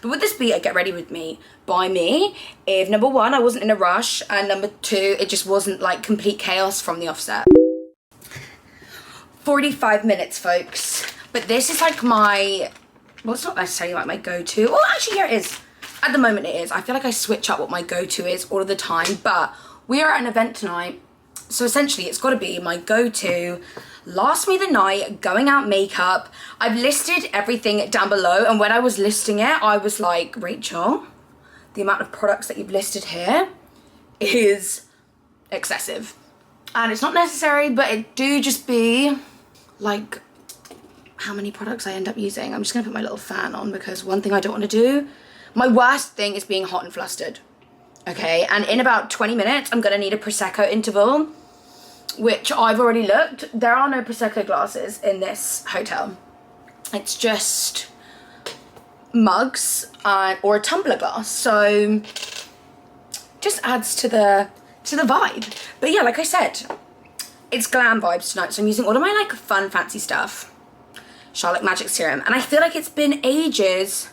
But would this be a get ready with me by me if number one, I wasn't in a rush, and number two, it just wasn't like complete chaos from the offset? 45 minutes, folks. But this is like my, well, it's not necessarily like my go-to. Well, actually, here it is. At the moment it is. I feel like I switch up what my go-to is all of the time, but we are at an event tonight. So essentially it's got to be my go-to, last me the night, going out makeup. I've listed everything down below, and when I was listing it, I was like, Rachel, the amount of products that you've listed here is excessive. And it's not necessary, but it do just be like how many products I end up using. I'm just gonna put my little fan on, because one thing I don't want to do, my worst thing is being hot and flustered. Okay, and in about 20 minutes, I'm gonna need a Prosecco interval, which I've already looked. There are no Prosecco glasses in this hotel. It's just mugs or a tumbler glass. So just adds to the vibe. But yeah, like I said, it's glam vibes tonight. So I'm using all of my like fun, fancy stuff. Charlotte Magic Serum. And I feel like it's been ages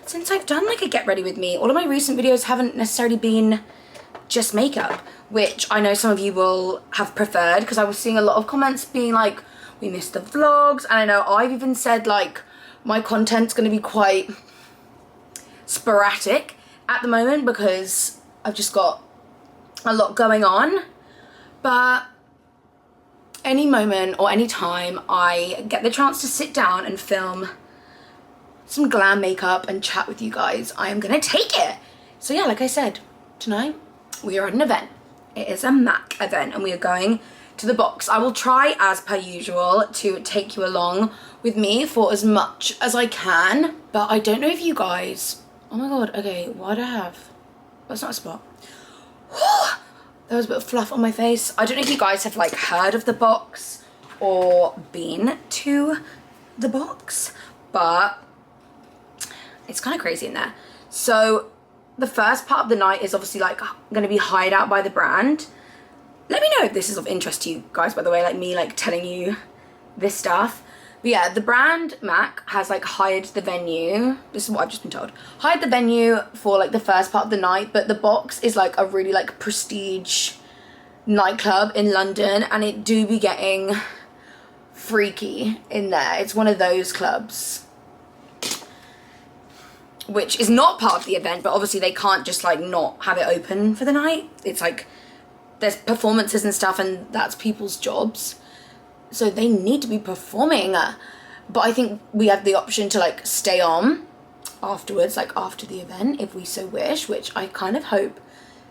since I've done like a get ready with me. All of my recent videos haven't necessarily been just makeup, which I know some of you will have preferred, because I was seeing a lot of comments being like, we missed the vlogs. And I know I've even said like my content's going to be quite sporadic at the moment because I've just got a lot going on. But any moment or any time I get the chance to sit down and film some glam makeup and chat with you guys, I am gonna take it. So yeah, like I said, tonight we are at an event. It is a MAC event and we are going to the box. I will try, as per usual, to take you along with me for as much as I can, but I don't know if you guys, oh my god, okay, why do I have, that's not a spot. There was a bit of fluff on my face. I don't know if you guys have like heard of the box or been to the box, but it's kind of crazy in there. So the first part of the night is obviously like going to be hired out by the brand. Let me know if this is of interest to you guys, by the way, like me like telling you this stuff. But yeah, the brand MAC has like hired the venue. This is what I've just been told. Hired the venue for like the first part of the night, but the box is like a really like prestige nightclub in London, and it do be getting freaky in there. It's one of those clubs which is not part of the event, but obviously they can't just like not have it open for the night. It's like there's performances and stuff, and that's people's jobs, so they need to be performing. But I think we have the option to like stay on afterwards, like after the event, if we so wish, which I kind of hope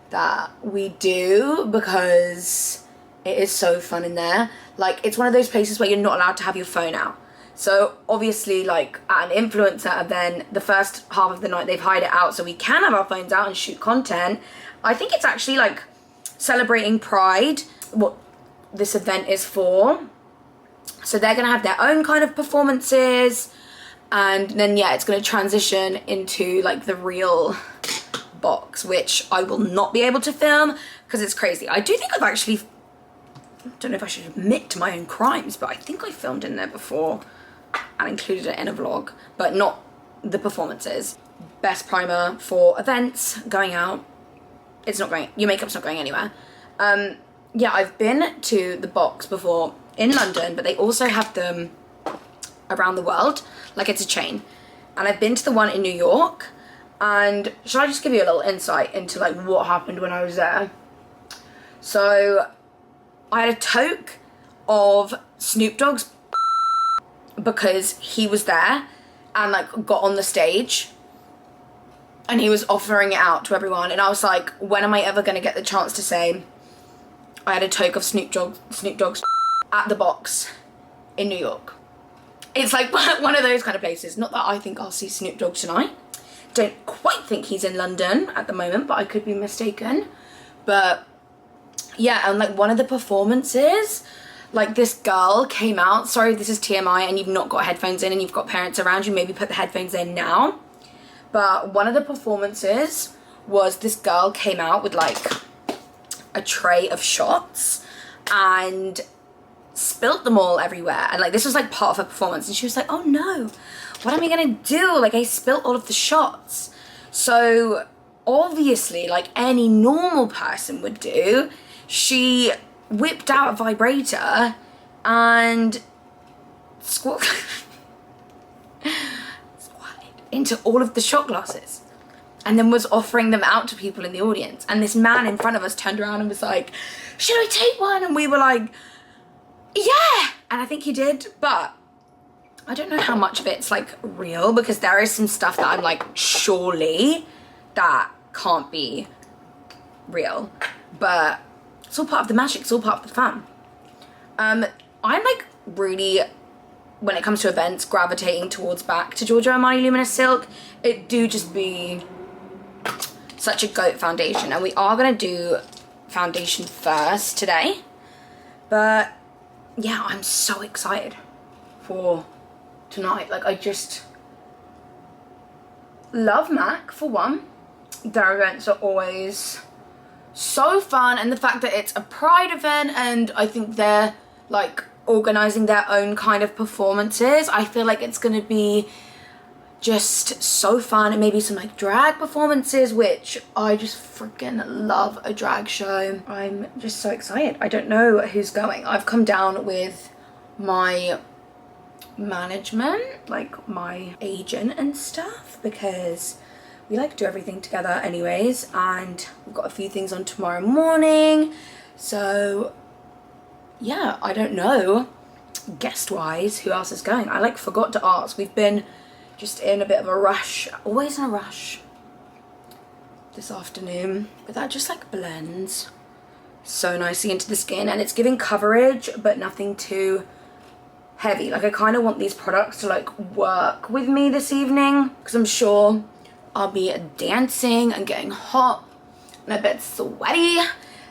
that we do, because it is so fun in there. Like, it's one of those places where you're not allowed to have your phone out. So obviously, like at an influencer event, the first half of the night they've hired it out so we can have our phones out and shoot content. I think it's actually like celebrating Pride, what this event is for. So they're gonna have their own kind of performances, and then yeah, it's gonna transition into like the real box, which I will not be able to film because it's crazy. I do think I've actually, I don't know if I should admit to my own crimes, but I think I filmed in there before and included it in a vlog, but not the performances. Best primer for events, going out. It's not going, your makeup's not going anywhere. Yeah, I've been to the box before in London, but they also have them around the world, like it's a chain. And I've been to the one in New York, and should I just give you a little insight into like what happened when I was there? So I had a toque of Snoop Dogg's because he was there and like got on the stage and he was offering it out to everyone, and I was like, when am I ever going to get the chance to say I had a toque of Snoop Dogg's at the box in New York? It's like one of those kind of places. Not that I think I'll see Snoop Dogg tonight. Don't quite think he's in London at the moment, but I could be mistaken. But yeah, and like one of the performances, like this girl came out, sorry if this is TMI and you've not got headphones in and you've got parents around you, maybe put the headphones in now. But one of the performances was this girl came out with like a tray of shots, and spilt them all everywhere. And like, this was like part of her performance. And she was like, oh no, what am I gonna do? Like, I spilt all of the shots. So obviously, like any normal person would do, she whipped out a vibrator and squatted into all of the shot glasses, and then was offering them out to people in the audience. And this man in front of us turned around and was like, should I take one? And we were like, yeah. And I think he did, but I don't know how much of it's like real, because there is some stuff that I'm like, surely that can't be real. But it's all part of the magic, it's all part of the fun. I'm like really, when it comes to events, gravitating towards back to Giorgio Armani Luminous Silk. It do just be such a goat foundation, and we are gonna do foundation first today. But yeah, I'm so excited for tonight. Like, I just love MAC for one. Their events are always so fun, and the fact that it's a Pride event, and I think they're like organizing their own kind of performances, I feel like it's gonna be just so fun. And maybe some like drag performances, which I just freaking love a drag show. I'm just so excited. I don't know who's going. I've come down with my management, like my agent and stuff, because we like to do everything together anyways, and we've got a few things on tomorrow morning. So yeah, I don't know guest wise who else is going. I like forgot to ask. We've been just in a bit of a rush, always in a rush this afternoon, but that just like blends so nicely into the skin, and it's giving coverage but nothing too heavy. Like, I kind of want these products to like work with me this evening, because I'm sure I'll be dancing and getting hot and a bit sweaty,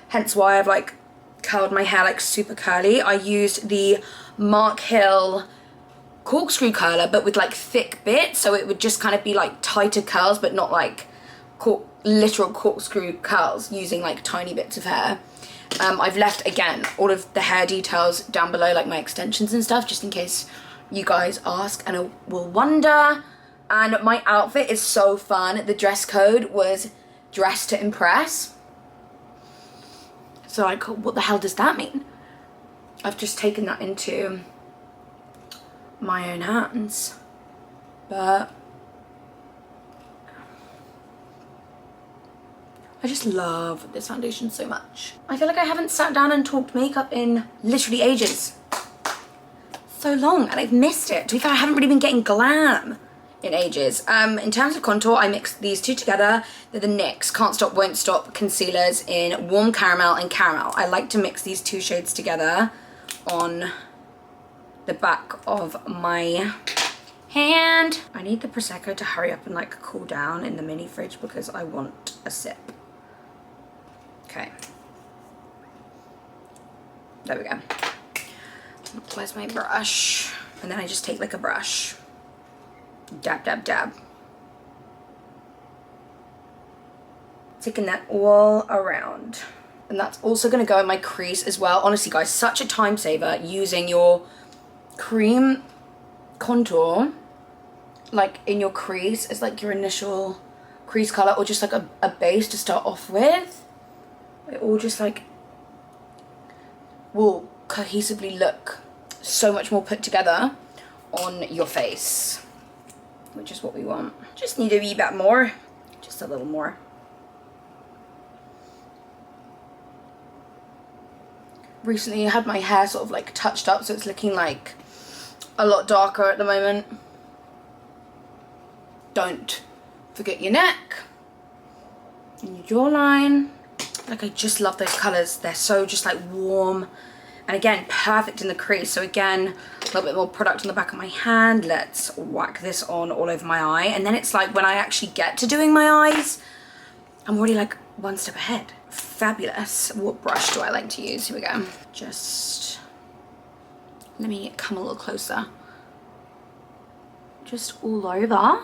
hence why I've like curled my hair like super curly. I used the Mark Hill corkscrew curler, but with like thick bits, so it would just kind of be like tighter curls, but not like literal corkscrew curls, using like tiny bits of hair. I've left, again, all of the hair details down below, like my extensions and stuff, just in case you guys ask and will wonder. And my outfit is so fun. The dress code was dress to impress. So like, what the hell does that mean? I've just taken that into my own hands. But I just love this foundation so much. I feel like I haven't sat down and talked makeup in literally ages. So long, and I've missed it. To be fair, I haven't really been getting glam in ages. In terms of contour, I mixed these two together. They're the NYX Can't Stop Won't Stop concealers in Warm Caramel and Caramel. I like to mix these two shades together on the back of my hand. I need the Prosecco to hurry up and like cool down in the mini fridge, because I want a sip. Okay. There we go. Where's my brush? And then I just take like a brush. Dab, dab, dab. Taking that all around. And that's also going to go in my crease as well. Honestly, guys, such a time saver using your cream contour like in your crease as like your initial crease color, or just like a base to start off with. It all just like will cohesively look so much more put together on your face, which is what we want. Just need a wee bit more, just a little more. Recently I had my hair sort of like touched up, so it's looking like a lot darker at the moment. Don't forget your neck and your jawline. Like, I just love those colors. They're so just like warm, and again, perfect in the crease. So again, a little bit more product on the back of my hand. Let's whack this on all over my eye. And then it's like, when I actually get to doing my eyes, I'm already like one step ahead. Fabulous. What brush do I like to use? Here we go. Just, let me come a little closer. Just all over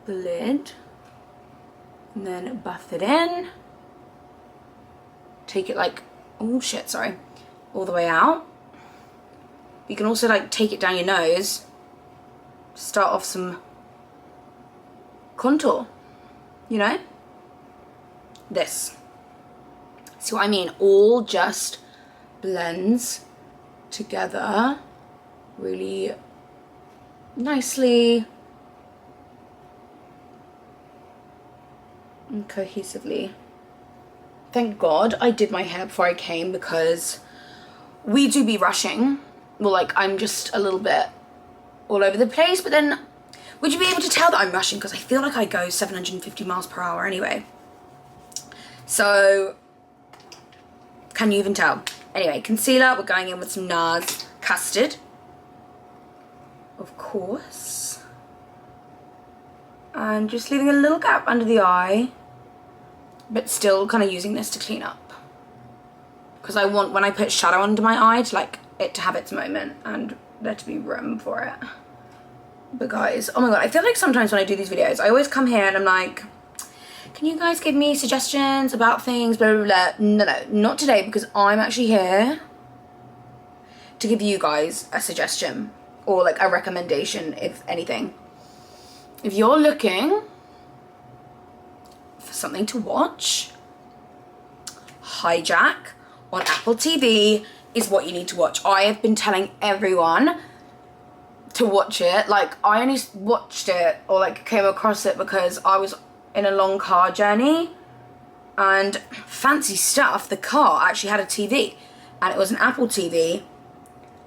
the lid. And then buff it in. Take it like, oh shit, sorry, all the way out. You can also like take it down your nose, start off some contour, you know? This. See what I mean? All just blends together really nicely and cohesively. Thank God I did my hair before I came, because we do be rushing. Well, like, I'm just a little bit all over the place, but then would you be able to tell that I'm rushing? Because I feel like I go 750 miles per hour anyway. So, can you even tell? Anyway, concealer, we're going in with some NARS Custard. Of course. And just leaving a little gap under the eye, but still kind of using this to clean up. Because I want, when I put shadow under my eye, to like it to have its moment and there to be room for it. But guys, oh my God, I feel like sometimes when I do these videos, I always come here and I'm like, can you guys give me suggestions about things, blah, blah, blah. No, not today, because I'm actually here to give you guys a suggestion or like a recommendation, if anything. If you're looking for something to watch, Hijack on Apple TV is what you need to watch. I have been telling everyone to watch it. Like, I only watched it or like came across it because I was in a long car journey, and fancy stuff, the car actually had a TV, and it was an Apple TV,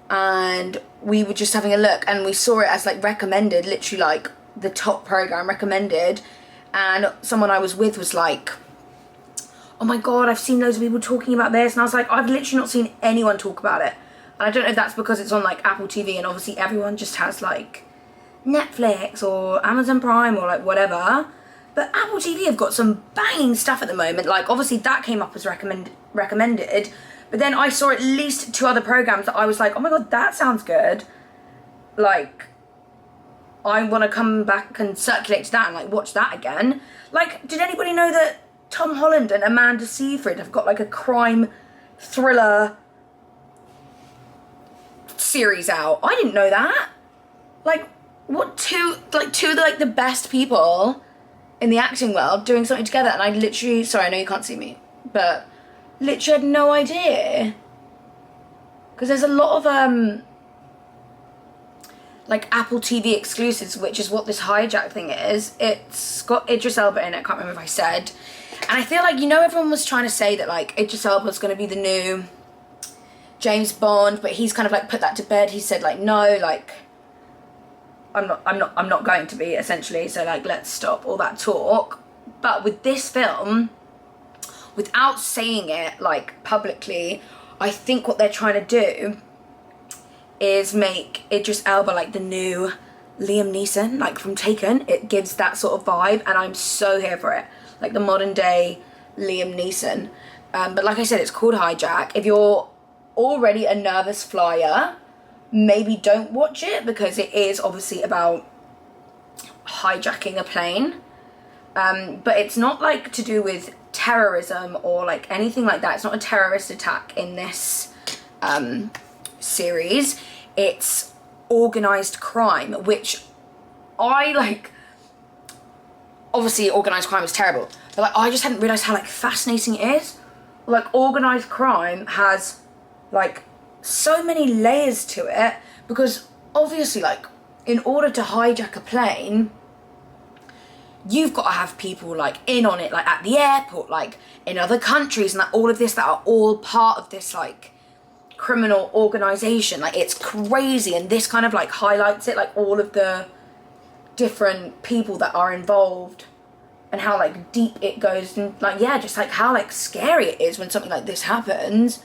and we were just having a look and we saw it as like recommended, literally like the top program recommended, and someone I was with was like, oh my God, I've seen loads of people talking about this, and I was like, I've literally not seen anyone talk about it. And I don't know if that's because it's on like Apple TV and obviously everyone just has like Netflix or Amazon Prime or like whatever, but Apple TV have got some banging stuff at the moment. Like, obviously that came up as recommended, but then I saw at least 2 other programs that I was like, oh my God, that sounds good. Like, I want to come back and circulate to that and like watch that again. Like, did anybody know that Tom Holland and Amanda Seyfried have got like a crime thriller series out? I didn't know that. Like, what, two of the, like, the best people in the acting world doing something together, and I literally, sorry, I know you can't see me, but literally had no idea. Because there's a lot of like Apple TV exclusives, which is what this Hijack thing is. It's got Idris Elba in it, I can't remember if I said. And I feel like, you know, everyone was trying to say that like Idris Elba's going to be the new James Bond, but he's kind of like put that to bed. He said like, no, like I'm not going to be, essentially, so like let's stop all that talk. But with this film, without saying it like publicly, I think what they're trying to do is make Idris Elba like the new Liam Neeson, like from Taken. It gives that sort of vibe, and I'm so here for it, like the modern day Liam Neeson. But like I said, it's called Hijack. If you're already a nervous flyer, maybe don't watch it, because it is obviously about hijacking a plane, but it's not like to do with terrorism or like anything like that. It's not a terrorist attack in this series. It's organized crime, which I like. Obviously organized crime is terrible, but like I just hadn't realized how like fascinating it is. Like, organized crime has like so many layers to it, because obviously like in order to hijack a plane, you've got to have people like in on it, like at the airport, like in other countries, and like all of this that are all part of this like criminal organization. Like, it's crazy, and this kind of like highlights it, like all of the different people that are involved and how like deep it goes, and like, yeah, just like how like scary it is when something like this happens.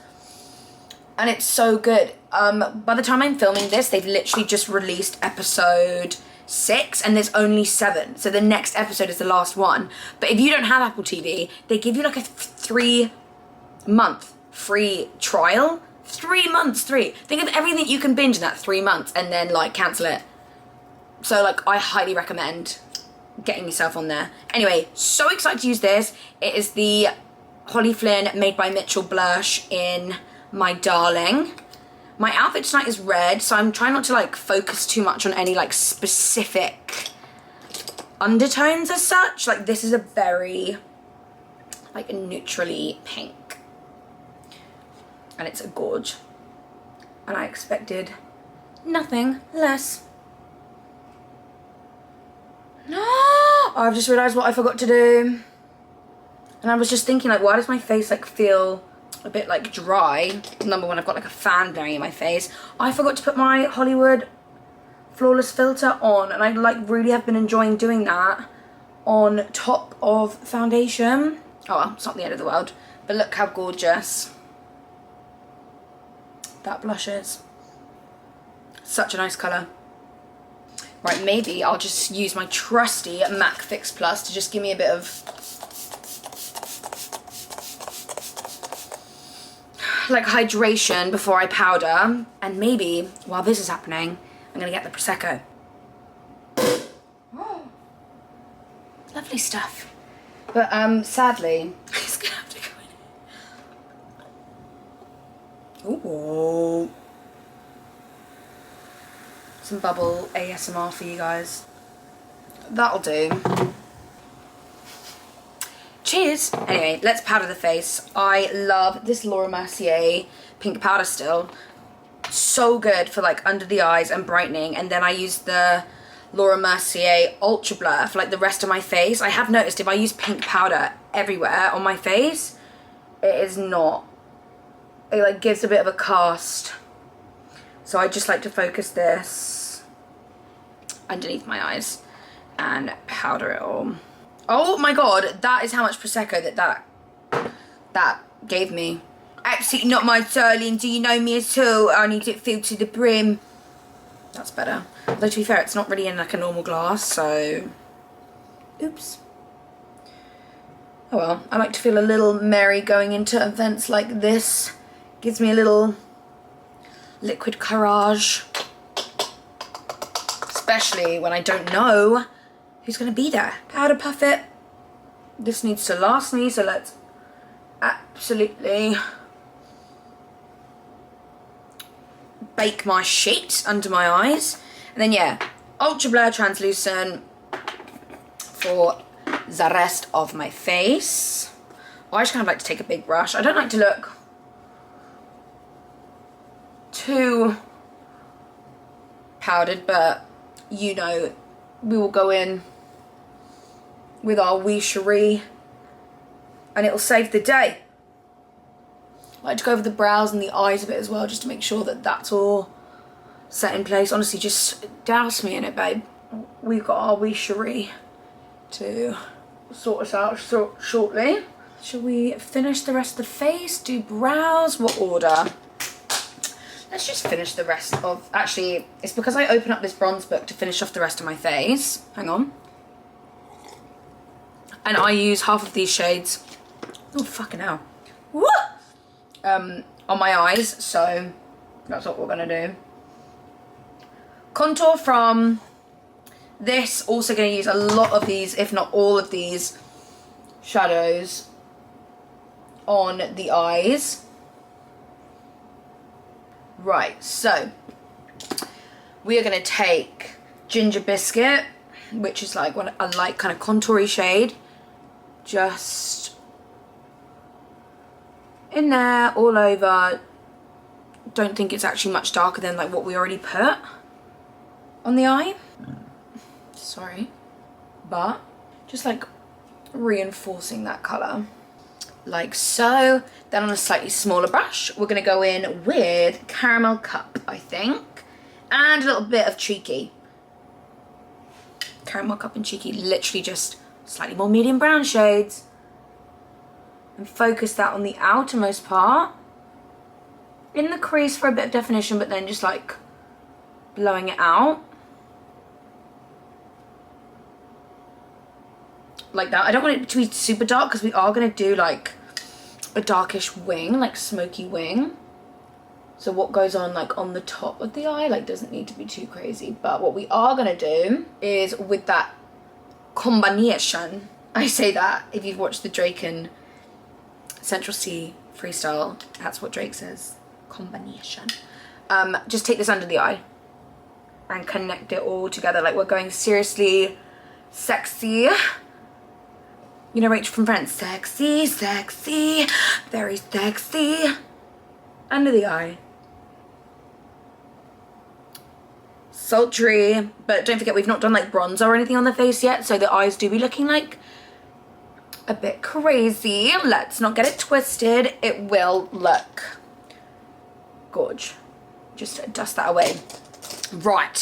And it's so good. By the time I'm filming this, they've literally just released episode 6, and there's only 7. So the next episode is the last one. But if you don't have Apple TV, they give you like a 3-month free trial. 3 months, 3. Think of everything you can binge in that 3 months and then like cancel it. So like, I highly recommend getting yourself on there. Anyway, so excited to use this. It is the Holly Flynn made by Mitchell Blush in My Darling. My outfit tonight is red, so I'm trying not to like focus too much on any like specific undertones as such. Like this is a very like neutrally pink, and it's a gorge, and I expected nothing less. I've just realised what I forgot to do, and I was just thinking like, why does my face like feel a bit like dry? Number one, I've got like a fan blowing in my face. I forgot to put my Hollywood Flawless filter on, and I like really have been enjoying doing that on top of foundation. Oh well, it's not the end of the world, but look how gorgeous that blush is. Such a nice colour. Right, maybe I'll just use my trusty MAC Fix Plus to just give me a bit of like hydration before I powder. And maybe while this is happening, I'm gonna get the Prosecco. Oh, lovely stuff. But sadly, it's gonna have to go in. Ooh. Some bubble ASMR for you guys. That'll do. Cheers. Anyway, let's powder the face. I love this Laura Mercier pink powder still. So good for like under the eyes and brightening. And then I use the Laura Mercier Ultra Blur for like the rest of my face. I have noticed if I use pink powder everywhere on my face, it is not, it like gives a bit of a cast. So I just like to focus this underneath my eyes and powder it all. Oh my god, that is how much Prosecco that gave me. Absolutely not, my darling. Do you know me at all? I need it filled to the brim. That's better. Though to be fair, it's not really in like a normal glass, so oops. Oh well, I like to feel a little merry going into events like this. Gives me a little liquid courage. Especially when I don't know who's going to be there. Powder puff it. This needs to last me, so let's absolutely bake my sheet under my eyes. And then yeah, Ultra Blur Translucent for the rest of my face. Oh, I just kind of like to take a big brush. I don't like to look too powdered, but you know, we will go in with our wee cherie and it'll save the day. I like to go over the brows and the eyes a bit as well, just to make sure that that's all set in place. Honestly, just douse me in it, babe. We've got our wee cherie to sort us out shortly. Shall we finish the rest of the face? Do brows? What order? Let's just finish the rest of... Actually, it's because I open up this bronze book to finish off the rest of my face. Hang on. And I use half of these shades. Oh, fucking hell. Woo! On my eyes, so that's what we're going to do. Contour from this. Also going to use a lot of these, if not all of these, shadows on the eyes. Right, so we are going to take Ginger Biscuit, which is like what a light kind of contoury shade, just in there, all over. Don't think it's actually much darker than like what we already put on the eye. Sorry, but just like reinforcing that colour. Like so. Then on a slightly smaller brush, we're going to go in with Caramel Cup, I think, and a little bit of Cheeky. Caramel Cup and Cheeky, literally just slightly more medium brown shades. And focus that on the outermost part. In the crease for a bit of definition, but then just like blowing it out. Like that. I don't want it to be super dark because we are going to do like a darkish wing, like smoky wing. So what goes on like on the top of the eye like doesn't need to be too crazy. But what we are going to do is with that combination, I say that if you've watched the Drake and Central C freestyle, that's what Drake says, combination. just take this under the eye and connect it all together. Like we're going seriously sexy. You know Rachel from Friends, sexy, sexy, very sexy. Under the eye. Sultry, but don't forget we've not done like bronzer or anything on the face yet, so the eyes do be looking like a bit crazy. Let's not get it twisted. It will look gorge. Just dust that away. Right,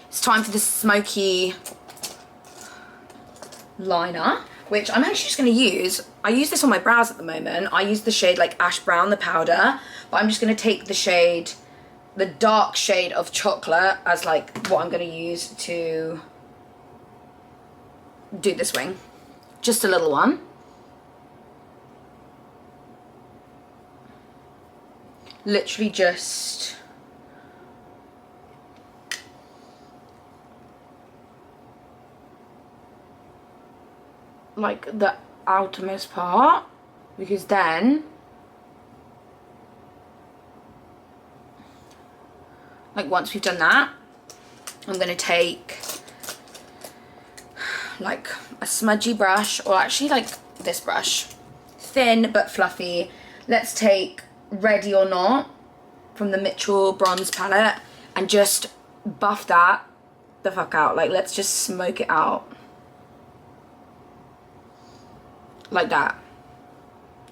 it's time for the Smoky liner, which I'm actually just going to use. I use this on my brows at the moment. I use the shade like Ash Brown, the powder, but I'm just going to take the shade, the dark shade of chocolate, as like what I'm going to use to do this wing. Just a little one. Literally just like the outermost part, because then like once we've done that, I'm going to take like a smudgy brush, or actually like this brush, thin but fluffy. Let's take Ready or Not from the Mitchell bronze palette and just buff that the fuck out. Like let's just smoke it out like that.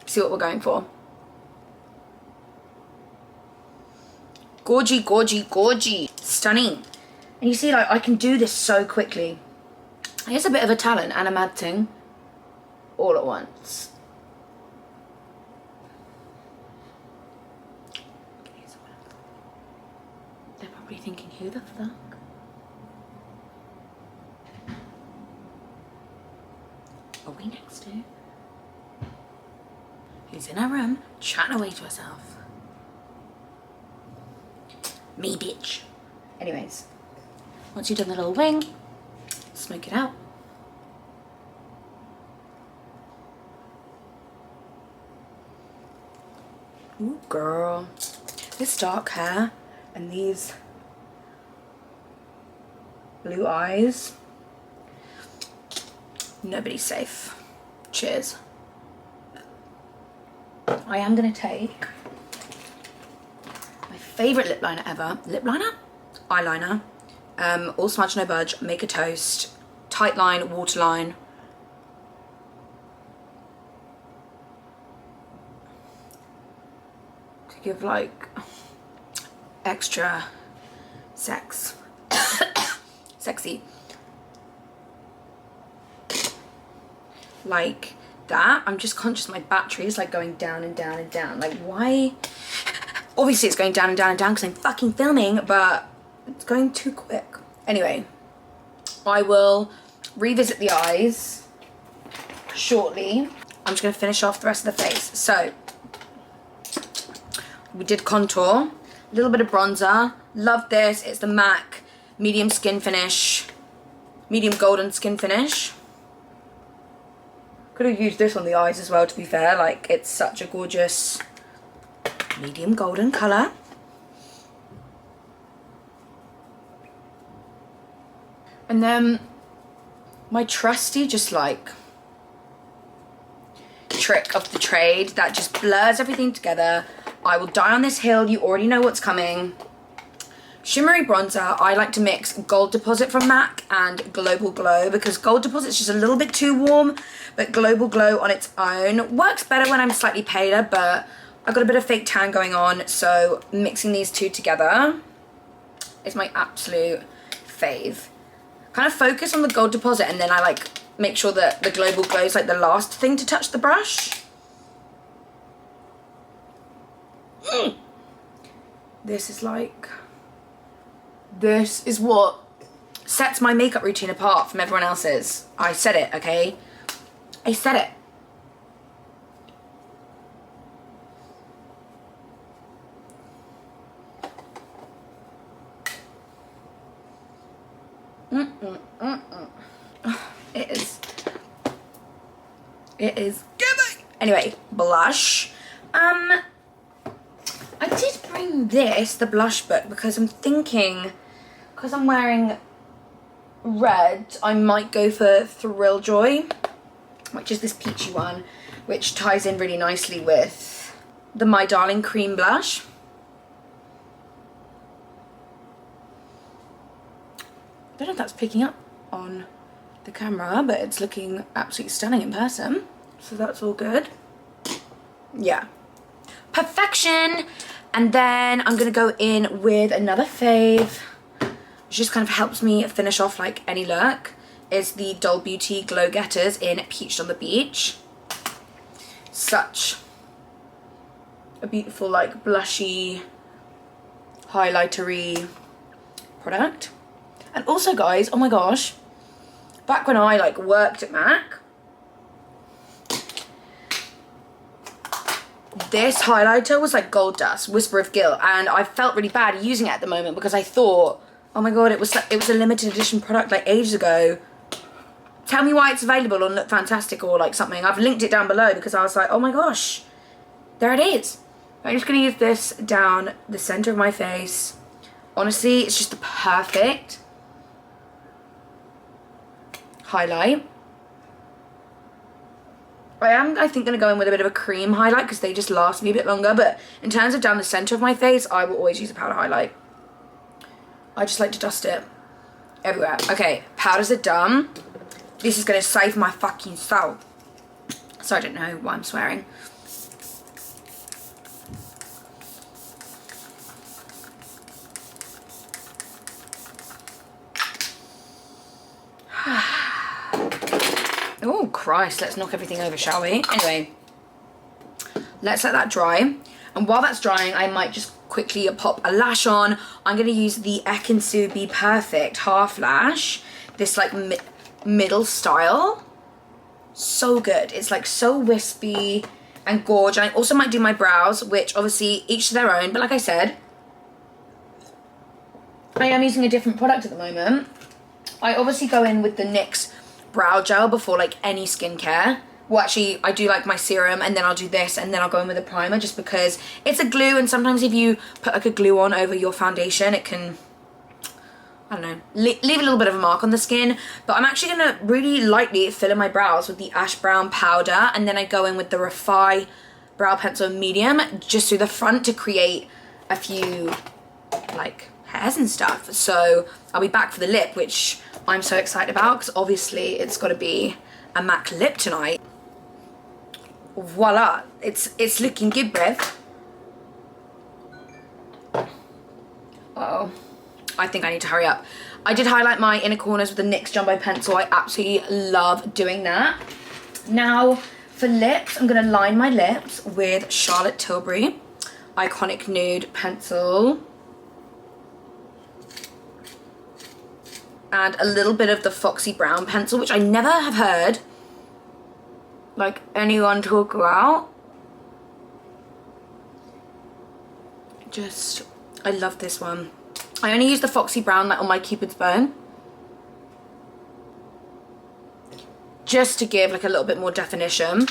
See what we're going for. Gorgy, gorgy, gorgy. Stunning. And you see, like, I can do this so quickly. It's a bit of a talent and a mad thing all at once. They're probably thinking, who the fuck? Are we next to? Who's in her room chatting away to herself? Me, bitch. Anyways, once you've done the little wing, smoke it out. Ooh, girl. This dark hair and these blue eyes. Nobody's safe. Cheers. I am going to take my favourite lip liner ever. Lip liner? Eyeliner. All Smudge No Budge. Make a Toast. Tight line, waterline. To give like extra sex. Sexy. Like that. I'm just conscious my battery is like going down and down and down. Like why? Obviously it's going down and down and down because I'm fucking filming, but it's going too quick. Anyway, I will revisit the eyes shortly. I'm just going to finish off the rest of the face. So we did contour, a little bit of bronzer. Love this. It's the MAC medium skin finish, medium golden skin finish. Could have used this on the eyes as well, to be fair. Like, it's such a gorgeous medium golden colour. And then my trusty just like trick of the trade that just blurs everything together. I will die on this hill. You already know what's coming. Shimmery bronzer. I like to mix Gold Deposit from MAC and Global Glow, because Gold Deposit's just a little bit too warm, but Global Glow on its own works better when I'm slightly paler, but I've got a bit of fake tan going on, so mixing these two together is my absolute fave. Kind of focus on the Gold Deposit, and then I like make sure that the Global Glow is like the last thing to touch the brush. This is like, this is what sets my makeup routine apart from everyone else's. I said it, okay? I said it. It is giving. Anyway, blush. I did bring this, the blush book, because I'm thinking, because I'm wearing red, I might go for Thrill Joy, which is this peachy one, which ties in really nicely with the My Darling cream blush. I don't know if that's picking up on the camera, but it's looking absolutely stunning in person, so that's all good. Yeah, perfection. And then I'm gonna go in with another fave, which just kind of helps me finish off like any look, is the Doll Beauty Glow Getters in Peached on the Beach. Such a beautiful, like, blushy, highlightery product. And also, guys, oh my gosh, back when I like worked at MAC, this highlighter was like gold dust, Whisper of Guilt, and I felt really bad using it at the moment because I thought, oh my god, it was a limited edition product like ages ago. Tell me why it's available on Look Fantastic or like something. I've linked it down below because I was like, oh my gosh, there it is. I'm just gonna use this down the center of my face. Honestly, it's just the perfect highlight. I think gonna go in with a bit of a cream highlight because they just last me a bit longer, but in terms of down the center of my face, I will always use a powder highlight. I just like to dust it everywhere. Okay, powders are done. This is gonna save my fucking soul. So I don't know why I'm swearing. Oh Christ, let's knock everything over, shall we? Anyway, let's let that dry. And while that's drying, I might just quickly pop a lash on. I'm going to use the Ekin-Su Be Perfect half lash. This like middle style. So good. It's like so wispy and gorgeous. I also might do my brows, which obviously each to their own. But like I said, I am using a different product at the moment. I obviously go in with the NYX brow gel before like any skincare. Well, actually, I do like my serum, and then I'll do this, and then I'll go in with a primer just because it's a glue, and sometimes if you put like a glue on over your foundation, it can, I don't know, leave a little bit of a mark on the skin. But I'm actually gonna really lightly fill in my brows with the Ash Brown powder, and then I go in with the Refi brow pencil medium just through the front to create a few like hairs and stuff. So I'll be back for the lip, which I'm so excited about because obviously it's got to be a MAC lip tonight. Voila, it's looking good, breath. Uh-oh, I think I need to hurry up. I did highlight my inner corners with the NYX Jumbo pencil. I absolutely love doing that. Now for lips, I'm gonna line my lips with Charlotte Tilbury Iconic Nude pencil. And a little bit of the Foxy Brown pencil, which I never have heard like anyone talk about. Just, I love this one. I only use the Foxy Brown like on my Cupid's bow, just to give like a little bit more definition.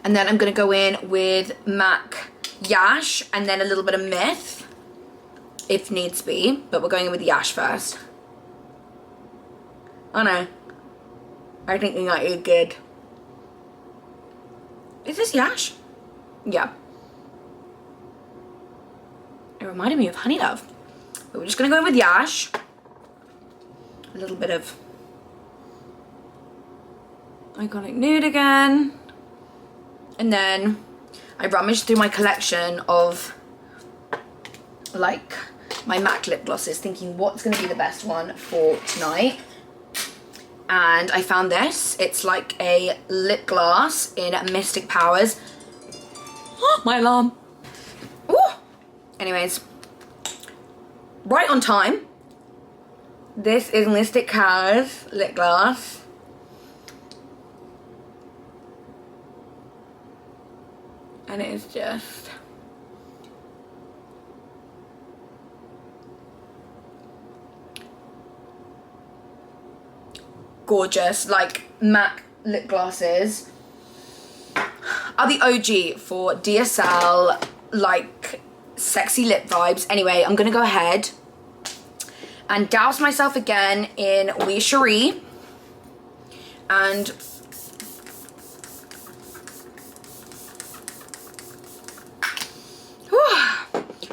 And then I'm gonna go in with MAC Yash and then a little bit of Myth if needs be, but we're going in with Yash first. Oh no, I think we might be good. Is this Yash? Yeah. It reminded me of Honey Love. But we're just gonna go in with Yash. A little bit of Iconic Nude again. And then I rummaged through my collection of like my MAC lip glosses, thinking what's gonna be the best one for tonight. And I found this. It's like a lip gloss in Mystic Powers. Oh, my alarm. Ooh. Anyways, right on time. This is Mystic Powers lip gloss. And it is just gorgeous. Like, MAC lip glosses are the OG for DSL, like sexy lip vibes. Anyway, I'm gonna go ahead and douse myself again in Oui Cherie and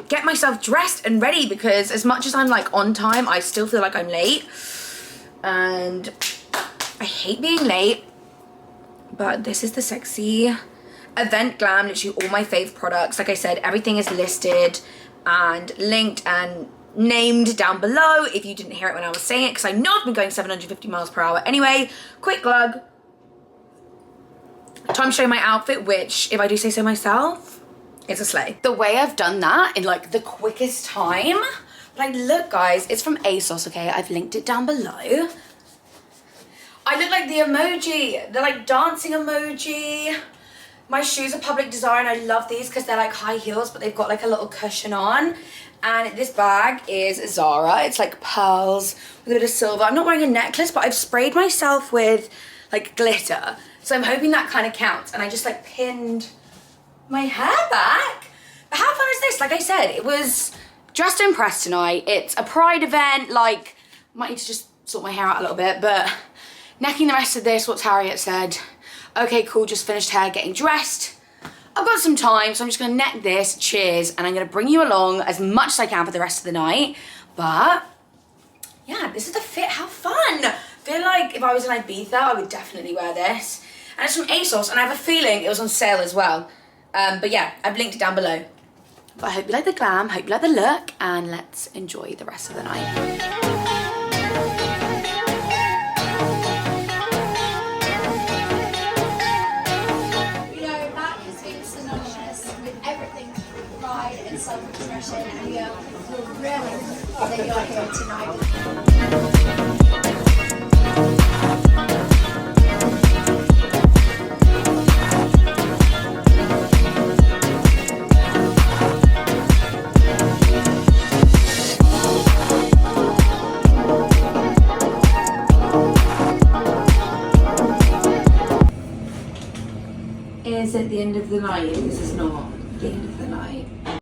get myself dressed and ready, because as much as I'm like on time, I still feel like I'm late, and I hate being late. But this is the sexy event glam, literally all my fave products. Like I said, everything is listed and linked and named down below if you didn't hear it when I was saying it, because I know I've been going 750 miles per hour. Anyway, quick glug. Time to show my outfit, which, if I do say so myself, it's a slay. The way I've done that in like the quickest time, like look guys, it's from ASOS, okay? I've linked it down below. I look like the emoji, the like dancing emoji. My shoes are Public Desire and I love these because they're like high heels, but they've got like a little cushion on. And this bag is Zara. It's like pearls with a bit of silver. I'm not wearing a necklace, but I've sprayed myself with like glitter. So I'm hoping that kind of counts. And I just like pinned my hair back. But how fun is this? Like I said, it was dressed to impress tonight. It's a pride event. Like, might need to just sort my hair out a little bit, but necking the rest of this, what's Harriet said. Okay, cool, just finished hair, getting dressed. I've got some time, so I'm just gonna neck this, cheers, and I'm gonna bring you along as much as I can for the rest of the night. But yeah, this is the fit, how fun. I feel like if I was in Ibiza, I would definitely wear this. And it's from ASOS, and I have a feeling it was on sale as well. But yeah, I've linked it down below. But I hope you like the glam, hope you like the look, and let's enjoy the rest of the night. And self-expression, and we are really that you're here tonight. Is it the end of the night? This is not the end of the night.